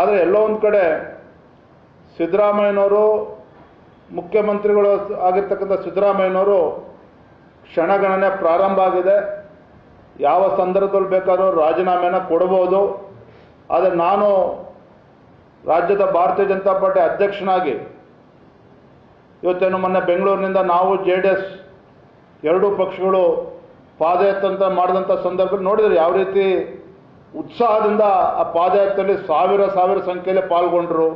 ಆದರೆ ಎಲ್ಲೋ ಒಂದು ಕಡೆ ಸಿದ್ದರಾಮಯ್ಯನವರು ಮುಖ್ಯಮಂತ್ರಿಗಳು ಆಗಿರ್ತಕ್ಕಂಥ ಸಿದ್ದರಾಮಯ್ಯನವರು ಕ್ಷಣಗಣನೆ ಪ್ರಾರಂಭ ಆಗಿದೆ. ಯಾವ ಸಂದರ್ಭದಲ್ಲಿ ಬೇಕಾದರೂ ರಾಜೀನಾಮೆನ ಕೊಡಬಹುದು. ಆದರೆ ನಾನು ರಾಜ್ಯದ ಭಾರತೀಯ ಜನತಾ ಪಾರ್ಟಿ ಅಧ್ಯಕ್ಷನಾಗಿ ಇವತ್ತೇನು ಮೊನ್ನೆ ಬೆಂಗಳೂರಿನಿಂದ ನಾವು JDS ಎರಡೂ ಪಕ್ಷಗಳು ಪಾದಯಾತ್ರೆ ಮಾಡಿದಂಥ ಸಂದರ್ಭದಲ್ಲಿ ನೋಡಿದರೆ ಯಾವ ರೀತಿ ಉತ್ಸಾಹದಿಂದ ಆ ಪಾದಯಾತ್ರೆಯಲ್ಲಿ ಸಾವಿರ ಸಂಖ್ಯೆಯಲ್ಲಿ ಪಾಲ್ಗೊಂಡ್ರು.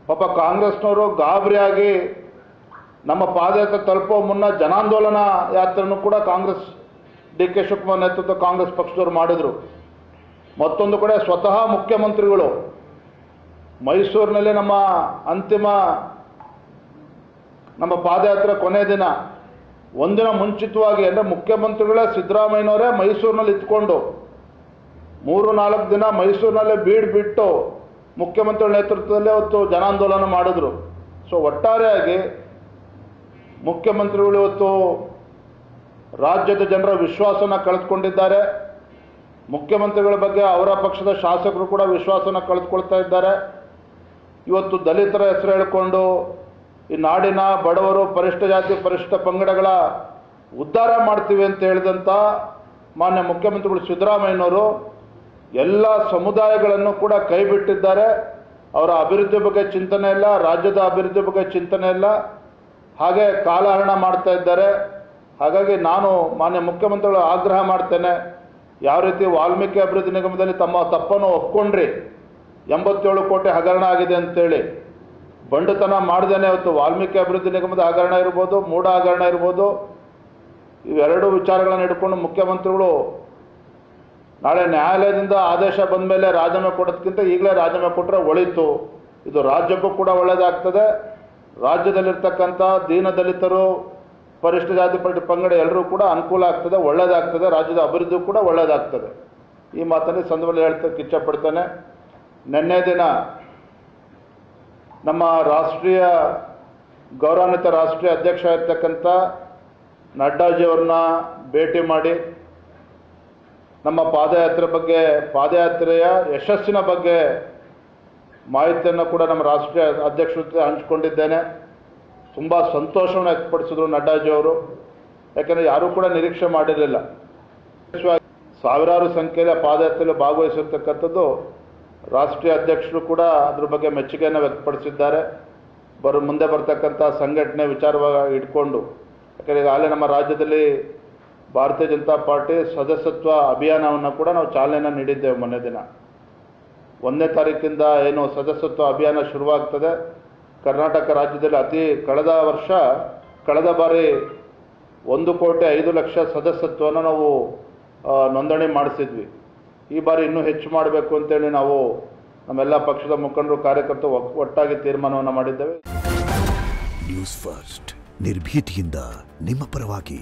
ಪಾಪ ಕಾಂಗ್ರೆಸ್ನವರು ಗಾಬರಿಯಾಗಿ ನಮ್ಮ ಪಾದಯಾತ್ರೆ ತಲುಪೋ ಮುನ್ನ ಜನಾಂದೋಲನ ಯಾತ್ರೆಯನ್ನು ಕೂಡ ಕಾಂಗ್ರೆಸ್ DK ಶಿವಕುಮಾರ್ ನೇತೃತ್ವ ಕಾಂಗ್ರೆಸ್ ಪಕ್ಷದವರು ಮಾಡಿದರು. ಮತ್ತೊಂದು ಕಡೆ ಸ್ವತಃ ಮುಖ್ಯಮಂತ್ರಿಗಳು ಮೈಸೂರಿನಲ್ಲಿ ನಮ್ಮ ಪಾದಯಾತ್ರೆ ಕೊನೆ ದಿನ ಒಂದಿನ ಮುಂಚಿತವಾಗಿ ಅಂದರೆ ಮುಖ್ಯಮಂತ್ರಿಗಳೇ ಸಿದ್ದರಾಮಯ್ಯನವರೇ ಮೈಸೂರಿನಲ್ಲಿ ಇದ್ಕೊಂಡು 3-4 ದಿನ ಮೈಸೂರಿನಲ್ಲೇ ಬಿಟ್ಟು ಮುಖ್ಯಮಂತ್ರಿಗಳ ನೇತೃತ್ವದಲ್ಲೇ ಇವತ್ತು ಜನಾಂದೋಲನ ಮಾಡಿದ್ರು. ಸೊ ಒಟ್ಟಾರೆಯಾಗಿ ಮುಖ್ಯಮಂತ್ರಿಗಳು ಇವತ್ತು ರಾಜ್ಯದ ಜನರ ವಿಶ್ವಾಸನ ಕಳೆದುಕೊಂಡಿದ್ದಾರೆ. ಮುಖ್ಯಮಂತ್ರಿಗಳ ಬಗ್ಗೆ ಅವರ ಪಕ್ಷದ ಶಾಸಕರು ಕೂಡ ವಿಶ್ವಾಸನ ಕಳೆದುಕೊಳ್ತಾ ಇದ್ದಾರೆ. ಇವತ್ತು ದಲಿತರ ಹೆಸರು ಹೇಳಿಕೊಂಡು ಈ ನಾಡಿನ ಬಡವರು, ಪರಿಶಿಷ್ಟ ಜಾತಿ, ಪರಿಶಿಷ್ಟ ಪಂಗಡಗಳ ಉದ್ಧಾರ ಮಾಡ್ತೀವಿ ಅಂತ ಹೇಳಿದಂಥ ಮಾನ್ಯ ಮುಖ್ಯಮಂತ್ರಿಗಳು ಸಿದ್ದರಾಮಯ್ಯನವರು ಎಲ್ಲ ಸಮುದಾಯಗಳನ್ನು ಕೂಡ ಕೈ ಬಿಟ್ಟಿದ್ದಾರೆ. ಅವರ ಅಭಿವೃದ್ಧಿ ಬಗ್ಗೆ ಚಿಂತನೆ ಇಲ್ಲ, ರಾಜ್ಯದ ಅಭಿವೃದ್ಧಿ ಬಗ್ಗೆ ಚಿಂತನೆ ಇಲ್ಲ, ಹಾಗೆ ಕಾಲಹರಣ ಮಾಡ್ತಾ ಇದ್ದಾರೆ. ಹಾಗಾಗಿ ನಾನು ಮಾನ್ಯ ಮುಖ್ಯಮಂತ್ರಿಗಳು ಆಗ್ರಹ ಮಾಡ್ತೇನೆ, ಯಾವ ರೀತಿ ವಾಲ್ಮೀಕಿ ಅಭಿವೃದ್ಧಿ ನಿಗಮದಲ್ಲಿ ತಮ್ಮ ತಪ್ಪನ್ನು ಒಪ್ಕೊಂಡ್ರಿ, 87 ಕೋಟಿ ಹಗರಣ ಆಗಿದೆ ಅಂತೇಳಿ ಬಂಡತನ ಮಾಡ್ದೇನೆ ಇವತ್ತು ವಾಲ್ಮೀಕಿ ಅಭಿವೃದ್ಧಿ ನಿಗಮದ ಹಗರಣ ಇರ್ಬೋದು, ಮೂಢ ಹಗರಣ ಇರ್ಬೋದು, ಇವೆರಡು ವಿಚಾರಗಳನ್ನು ಹಿಡ್ಕೊಂಡು ಮುಖ್ಯಮಂತ್ರಿಗಳು ನಾಳೆ ನ್ಯಾಯಾಲಯದಿಂದ ಆದೇಶ ಬಂದ ಮೇಲೆ ರಾಜೀನಾಮೆ ಕೊಡೋದಕ್ಕಿಂತ ಈಗಲೇ ರಾಜೀನಾಮೆ ಕೊಟ್ಟರೆ ಒಳಿತು. ಇದು ರಾಜ್ಯಕ್ಕೂ ಕೂಡ ಒಳ್ಳೆಯದಾಗ್ತದೆ, ರಾಜ್ಯದಲ್ಲಿರ್ತಕ್ಕಂಥ ದೀನದಲಿತರು, ಪರಿಶಿಷ್ಟ ಜಾತಿ ಪಂಗಡ ಎಲ್ಲರೂ ಕೂಡ ಅನುಕೂಲ ಆಗ್ತದೆ, ಒಳ್ಳೆಯದಾಗ್ತದೆ, ರಾಜ್ಯದ ಅಭಿವೃದ್ಧಿ ಕೂಡ ಒಳ್ಳೆಯದಾಗ್ತದೆ. ಈ ಮಾತನ್ನು ಸಂದರ್ಭದಲ್ಲಿ ಹೇಳ್ತಕ್ಕೆ ಇಚ್ಛಪಡ್ತೇನೆ. ನಿನ್ನೆ ದಿನ ನಮ್ಮ ಗೌರವಾನ್ವಿತ ರಾಷ್ಟ್ರೀಯ ಅಧ್ಯಕ್ಷ ಆಗಿರ್ತಕ್ಕಂಥ ನಡ್ಡಾಜಿಯವ್ರನ್ನ ಭೇಟಿ ಮಾಡಿ ನಮ್ಮ ಪಾದಯಾತ್ರೆಯ ಯಶಸ್ಸಿನ ಬಗ್ಗೆ ಮಾಹಿತಿಯನ್ನು ಕೂಡ ನಮ್ಮ ರಾಷ್ಟ್ರೀಯ ಅಧ್ಯಕ್ಷರ ಜೊತೆ ಹಂಚಿಕೊಂಡಿದ್ದೇನೆ. ತುಂಬ ಸಂತೋಷವನ್ನು ವ್ಯಕ್ತಪಡಿಸಿದ್ರು ನಡ್ಡಾಜಿಯವರು. ಯಾಕೆಂದರೆ ಯಾರೂ ಕೂಡ ನಿರೀಕ್ಷೆ ಮಾಡಿರಲಿಲ್ಲ. ಸಾವಿರಾರು ಸಂಖ್ಯೆಯಲ್ಲಿ ಪಾದಯಾತ್ರೆಯಲ್ಲಿ ಭಾಗವಹಿಸಿರ್ತಕ್ಕಂಥದ್ದು ರಾಷ್ಟ್ರೀಯ ಅಧ್ಯಕ್ಷರು ಕೂಡ ಅದ್ರ ಬಗ್ಗೆ ಮೆಚ್ಚುಗೆಯನ್ನು ವ್ಯಕ್ತಪಡಿಸಿದ್ದಾರೆ. ಮುಂದೆ ಬರ್ತಕ್ಕಂಥ ಸಂಘಟನೆ ವಿಚಾರವಾಗಿ ಇಟ್ಕೊಂಡು, ಯಾಕಂದರೆ ಈಗಾಗಲೇ ನಮ್ಮ ರಾಜ್ಯದಲ್ಲಿ ಭಾರತೀಯ ಜನತಾ ಪಾರ್ಟಿ ಸದಸ್ಯತ್ವ ಅಭಿಯಾನವನ್ನು ಕೂಡ ನಾವು ಚಾಲನೆಯನ್ನು ನೀಡಿದ್ದೇವೆ. ಮೊನ್ನೆ ದಿನ 1ನೇ ತಾರೀಕಿಂದ ಏನು ಸದಸ್ಯತ್ವ ಅಭಿಯಾನ ಶುರುವಾಗ್ತದೆ. ಕರ್ನಾಟಕ ರಾಜ್ಯದಲ್ಲಿ ಕಳೆದ ಬಾರಿ 1,05,00,000 ಸದಸ್ಯತ್ವವನ್ನು ನಾವು ನೋಂದಣಿ ಮಾಡಿಸಿದ್ವಿ. ಈ ಬಾರಿ ಇನ್ನೂ ಹೆಚ್ಚು ಮಾಡಬೇಕು ಅಂತೇಳಿ ನಾವು ನಮ್ಮೆಲ್ಲ ಪಕ್ಷದ ಮುಖಂಡರು, ಕಾರ್ಯಕರ್ತರು ಒಟ್ಟಾಗಿ ತೀರ್ಮಾನವನ್ನು ಮಾಡಿದ್ದೇವೆ. ನ್ಯೂಸ್ ಫಸ್ಟ್, ನಿರ್ಭೀತಿಯಿಂದ ನಿಮ್ಮ ಪರವಾಗಿ.